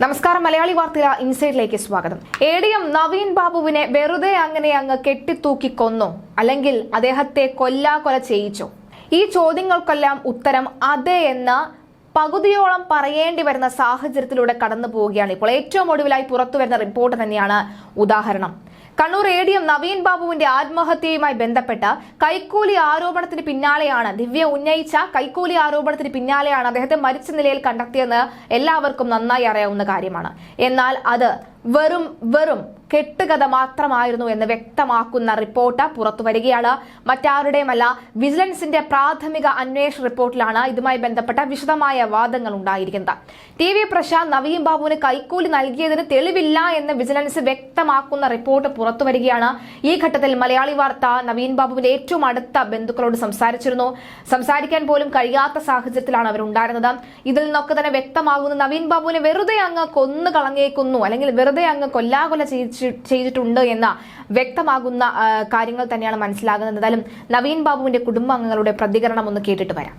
നമസ്കാരം. മലയാളി വാർത്ത ഇൻസൈഡിലേക്ക് സ്വാഗതം. ADM നവീൻ ബാബുവിനെ വെറുതെ അങ്ങ് കെട്ടിത്തൂക്കി കൊന്നോ, അല്ലെങ്കിൽ അദ്ദേഹത്തെ കൊല ചെയ്യിച്ചോ? ഈ ചോദ്യങ്ങൾക്കെല്ലാം ഉത്തരം അതെ എന്ന് പകുതിയോളം പറയേണ്ടി വരുന്ന സാഹചര്യത്തിലൂടെ കടന്നു പോവുകയാണ് ഇപ്പോൾ. ഏറ്റവും ഒടുവിലായി പുറത്തുവരുന്ന റിപ്പോർട്ട് തന്നെയാണ് ഉദാഹരണം. കണ്ണൂർ ADM നവീൻ ബാബുവിന്റെ ആത്മഹത്യയുമായി ബന്ധപ്പെട്ട് കൈക്കൂലി ആരോപണത്തിന് പിന്നാലെയാണ്, ദിവ്യ ഉന്നയിച്ച കൈക്കൂലി ആരോപണത്തിന് പിന്നാലെയാണ് അദ്ദേഹത്തെ മരിച്ച നിലയിൽ കണ്ടെത്തിയെന്ന് എല്ലാവർക്കും നന്നായി അറിയാവുന്ന കാര്യമാണ്. എന്നാൽ അത് വെറും കെട്ടുകഥ മാത്രമായിരുന്നു എന്ന് വ്യക്തമാക്കുന്ന റിപ്പോർട്ട് പുറത്തു വരികയാണ്. മറ്റാരുടെയുമല്ല, വിജിലൻസിന്റെ പ്രാഥമിക അന്വേഷണ റിപ്പോർട്ടിലാണ് ഇതുമായി ബന്ധപ്പെട്ട വിശദമായ വാദങ്ങൾ ഉണ്ടായിരിക്കുന്നത്. TV പ്രശാന്ത് നവീൻ ബാബുവിന് കൈക്കൂലി നൽകിയതിന് തെളിവില്ല എന്ന് വിജിലൻസ് വ്യക്തമാക്കുന്ന റിപ്പോർട്ട് പുറത്തു വരികയാണ്. ഈ ഘട്ടത്തിൽ മലയാളി വാർത്ത നവീൻ ബാബുവിന്റെ ഏറ്റവും അടുത്ത ബന്ധുക്കളോട് സംസാരിച്ചിരുന്നു. സംസാരിക്കാൻ പോലും കഴിയാത്ത സാഹചര്യത്തിലാണ് അവരുണ്ടായിരുന്നത്. ഇതിൽ നിന്നൊക്കെ തന്നെ വ്യക്തമാകുന്ന നവീൻ ബാബുവിനെ വെറുതെ അങ്ങ് കൊന്നു കളഞ്ഞേക്കുന്നു, അല്ലെങ്കിൽ വെറുതെ അങ്ങ് കൊല്ലാകൊല ചെയ്തിട്ടുണ്ട് എന്ന വ്യക്തമാകുന്ന കാര്യങ്ങൾ തന്നെയാണ് മനസ്സിലാകുന്നത്. എന്തായാലും നവീൻ ബാബുവിന്റെ കുടുംബാംഗങ്ങളുടെ പ്രതികരണം ഒന്ന് കേട്ടിട്ട് വരാം.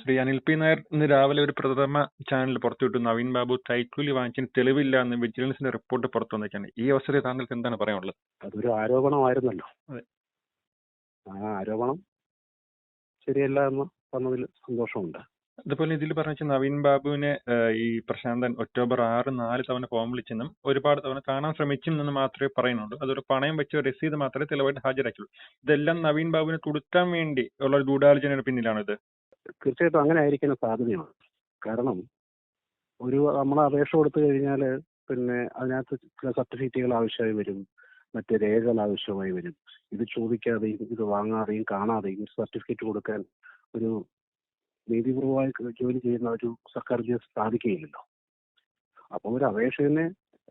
ശ്രീ അനിൽ പി നായർ ഇന്ന് രാവിലെ ഒരു പ്രഥമ ചാനൽ പുറത്തുവിട്ടു, നവീൻ ബാബു കൈക്കൂലി വാങ്ങിച്ചതിന് തെളിവില്ല എന്ന് വിജിലൻസിന്റെ റിപ്പോർട്ട് പുറത്തു വന്നിട്ടാണ്. ഈ അവസരത്തിൽ താങ്കൾക്ക് എന്താണ് പറയാനുള്ളത്? അതൊരു ആരോപണമായിരുന്നല്ലോ. ആ ആരോപണം ശരിയല്ല എന്ന് പറഞ്ഞതിൽ സന്തോഷമുണ്ട്. അതുപോലെ ഇതിൽ പറഞ്ഞ നവീൻ ബാബുവിനെ ഈ പ്രശാന്തൻ ഒക്ടോബർ 6 4 തവണ ഫോൺ വിളിച്ചെന്നും ഒരുപാട് തവണ കാണാൻ ശ്രമിച്ചെന്നും മാത്രമേ പറയുന്നുള്ളൂ. അതൊരു പണയം വെച്ച രസീത് മാത്രമേ തെളിവായിട്ട് ഹാജരാക്കുള്ളൂ. ഇതെല്ലാം നവീൻ ബാബുവിനെ കൊടുക്കാൻ വേണ്ടി ഉള്ള ഗൂഢാലോചനയുടെ പിന്നിലാണ് ഇത്. തീർച്ചയായിട്ടും അങ്ങനെ ആയിരിക്കുന്ന സാധ്യതയാണ്. കാരണം നമ്മൾ അപേക്ഷ കൊടുത്തു കഴിഞ്ഞാൽ പിന്നെ അതിനകത്ത് ചില സർട്ടിഫിക്കറ്റുകൾ ആവശ്യമായി വരും, മറ്റ് രേഖകൾ ആവശ്യമായി വരും. ഇത് ചോദിക്കാതെയും ഇത് വാങ്ങാതെയും കാണാതെയും സർട്ടിഫിക്കറ്റ് കൊടുക്കാൻ ഒരു നീതിപൂർവമായി ജോലി ചെയ്യുന്ന ഒരു സർക്കാർ ഉദ്യോഗസ്ഥ സാധിക്കുകയില്ലല്ലോ. അപ്പോൾ ഒരു അപേക്ഷകനെ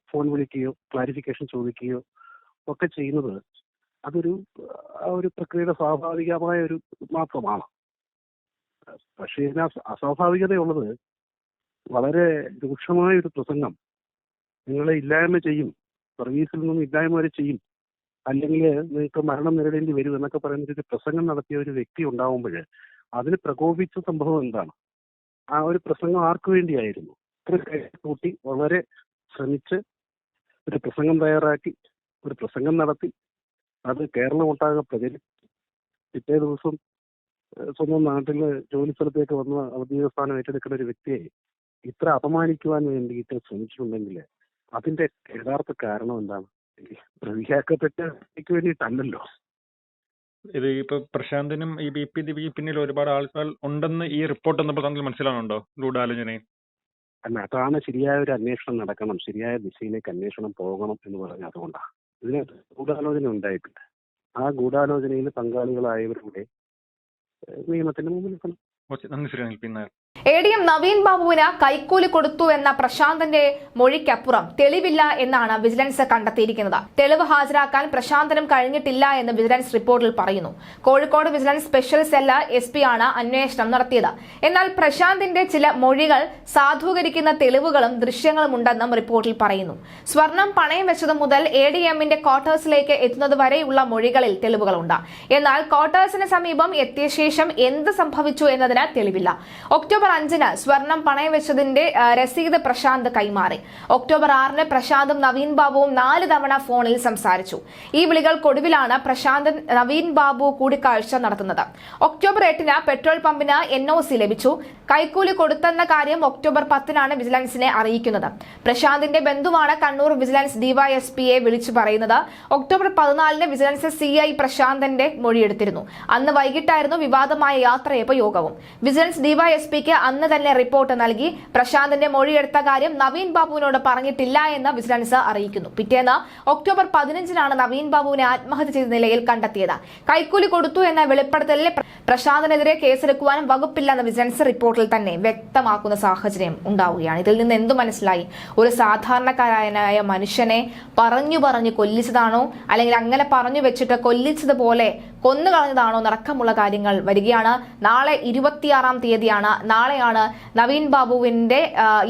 ഫോൺ വിളിക്കുകയോ ക്ലാരിഫിക്കേഷൻ ചോദിക്കുകയോ ഒക്കെ ചെയ്യുന്നത് അതൊരു പ്രക്രിയയുടെ സ്വാഭാവികമായ ഒരു മാത്രമാണ്. പക്ഷേ ഇതിന് അസ്വാഭാവികതയുള്ളത് വളരെ രൂക്ഷമായ ഒരു പ്രസംഗം നിങ്ങളെ ഇല്ലായ്മ ചെയ്യും, സർവീസിൽ നിന്നും ഇല്ലായ്മ വരെ ചെയ്യും, അല്ലെങ്കിൽ നിങ്ങൾക്ക് മരണം നേരിടേണ്ടി വരും എന്നൊക്കെ പറയുന്ന ഒരു പ്രസംഗം നടത്തിയ ഒരു വ്യക്തി ഉണ്ടാവുമ്പോൾ അതിന് പ്രകോപിച്ച സംഭവം എന്താണ്? ആ ഒരു പ്രസംഗം ആർക്കു വേണ്ടിയായിരുന്നു? കൂട്ടി വളരെ ശ്രമിച്ച് ഒരു പ്രസംഗം തയ്യാറാക്കി ഒരു പ്രസംഗം നടത്തി അത് കേരളമൊട്ടാകെ പ്രചരിച്ചു. പിറ്റേ ദിവസം സ്വന്തം നാട്ടില് ജോലി സ്ഥലത്തേക്ക് വന്ന് ഔദ്യോഗിക സ്ഥാനം ഏറ്റെടുക്കുന്ന ഒരു വ്യക്തിയെ ഇത്ര അപമാനിക്കുവാൻ വേണ്ടിയിട്ട് ശ്രമിച്ചിട്ടുണ്ടെങ്കിൽ അതിന്റെ യഥാർത്ഥ കാരണം എന്താണ്? പ്രതിയാക്കപ്പെട്ട വ്യക്തിക്ക് വേണ്ടിയിട്ടല്ലല്ലോ. ഇത് ഇപ്പൊ പ്രശാന്തിനും ഈ BP ദിവ്യയ്ക്ക് പിന്നിൽ ഒരുപാട് ആൾക്കാർ ഉണ്ടെന്ന് ഈ റിപ്പോർട്ട് വന്നപ്പോൾ താങ്കൾ മനസ്സിലാവുന്നുണ്ടോ ഗൂഢാലോചനയും? അല്ല, അതാണ് ശരിയായ ഒരു അന്വേഷണം നടക്കണം, ശരിയായ ദിശയിലേക്ക് അന്വേഷണം പോകണം എന്ന് പറഞ്ഞ അതുകൊണ്ടാണ്. ഇതിനകത്ത് ഗൂഢാലോചന ഉണ്ടായിട്ടുണ്ട്. ആ ഗൂഢാലോചനയിൽ പങ്കാളികളായവരുടെ നിയമത്തിന്റെ മുമ്പിൽ എത്തണം. നന്ദി ശ്രീ അനിൽ പി നായർ. ADM നവീൻ ബാബുവിന് കൈക്കൂലി കൊടുത്തു എന്ന പ്രശാന്തന്റെ മൊഴിക്കപ്പുറം തെളിവില്ല എന്നാണ് വിജിലൻസ് കണ്ടെത്തിയിരിക്കുന്നത്. തെളിവ് ഹാജരാക്കാൻ പ്രശാന്തനും കഴിഞ്ഞിട്ടില്ല എന്ന് വിജിലൻസ് റിപ്പോർട്ടിൽ പറയുന്നു. Kozhikode vigilance special cell SP ആണ് അന്വേഷണം നടത്തിയത്. എന്നാൽ പ്രശാന്തിന്റെ ചില മൊഴികൾ സാധൂകരിക്കുന്ന തെളിവുകളും ദൃശ്യങ്ങളും ഉണ്ടെന്നും റിപ്പോർട്ടിൽ പറയുന്നു. സ്വർണം പണയം വെച്ചത് മുതൽ ADMന്റെ ക്വാർട്ടേഴ്സിലേക്ക് എത്തുന്നത് വരെയുള്ള മൊഴികളിൽ തെളിവുകളുണ്ട്. എന്നാൽ ക്വാർട്ടേഴ്സിന് സമീപം എത്തിയ ശേഷം എന്ത് സംഭവിച്ചു എന്നതിന് തെളിവില്ല. ഒക്ടോബർ 5 സ്വർണം പണയം വെച്ചതിന്റെ രസീത് പ്രശാന്ത് കൈമാറി. ഒക്ടോബർ 6 പ്രശാന്തും നവീൻ ബാബുവും 4 തവണ ഫോണിൽ സംസാരിച്ചു. ഈ വിളികൾക്കൊടുവിലാണ് പ്രശാന്ത് നവീൻ ബാബു കൂടിക്കാഴ്ച നടത്തുന്നത്. ഒക്ടോബർ 8 പെട്രോൾ പമ്പിന് NOC ലഭിച്ചു. കൈക്കൂലി കൊടുത്തെന്ന കാര്യം ഒക്ടോബർ 10 വിജിലൻസിനെ അറിയിക്കുന്നത്. പ്രശാന്തിന്റെ ബന്ധുവാണ് കണ്ണൂർ വിജിലൻസ് DYSPയെ വിളിച്ചു പറയുന്നത്. October 14 vigilance CI പ്രശാന്തന്റെ മൊഴിയെടുത്തിരുന്നു. അന്ന് വൈകിട്ടായിരുന്നു വിവാദമായ യാത്രയപ്പ് യോഗവും. വിജിലൻസ് DYSPക്ക് അന്ന് തന്നെ റിപ്പോർട്ട് നൽകി. പ്രശാന്തിന്റെ മൊഴിയെടുത്ത കാര്യം നവീൻ ബാബുവിനോട് പറഞ്ഞിട്ടില്ല എന്ന് വിജിലൻസ് അറിയിക്കുന്നു. പിറ്റേന്ന് ഒക്ടോബർ 15 നവീൻ ബാബുവിനെ ആത്മഹത്യ ചെയ്ത നിലയിൽ കണ്ടെത്തിയത്. കൈക്കൂലി കൊടുത്തു എന്ന വെളിപ്പെടുത്തലിൽ പ്രശാന്തിനെതിരെ കേസെടുക്കുവാനും വകുപ്പില്ലെന്ന് വിജിലൻസ് റിപ്പോർട്ടിൽ തന്നെ വ്യക്തമാക്കുന്ന സാഹചര്യം ഉണ്ടാവുകയാണ്. ഇതിൽ നിന്ന് എന്തു മനസ്സിലായി? ഒരു സാധാരണക്കാരനായ മനുഷ്യനെ പറഞ്ഞു കൊല്ലിച്ചതാണോ, അല്ലെങ്കിൽ അങ്ങനെ പറഞ്ഞു വെച്ചിട്ട് കൊല്ലിച്ചതുപോലെ കൊന്നു കളഞ്ഞതാണോ എന്നടക്കമുള്ള കാര്യങ്ങൾ വരികയാണ്. നാളെ 26 തീയതിയാണ്. നാളെയാണ് നവീൻ ബാബുവിന്റെ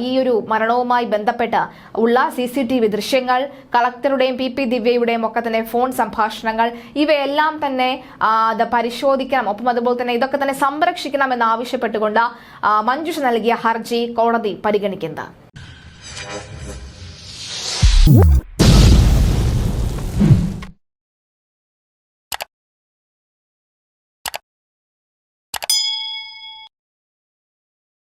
ഈ ഒരു മരണവുമായി ബന്ധപ്പെട്ട് ഉള്ള CCTV ദൃശ്യങ്ങൾ, കളക്ടറുടെയും PP ദിവ്യയുടെയും ഒക്കെ തന്നെ ഫോൺ സംഭാഷണങ്ങൾ, ഇവയെല്ലാം തന്നെ പരിശോധിക്കണം. ഒപ്പം അതുപോലെ തന്നെ ഇതൊക്കെ തന്നെ സംരക്ഷിക്കണം എന്നാവശ്യപ്പെട്ടുകൊണ്ട് മഞ്ജുഷ നൽകിയ ഹർജി കോടതി പരിഗണിക്കുന്നത്.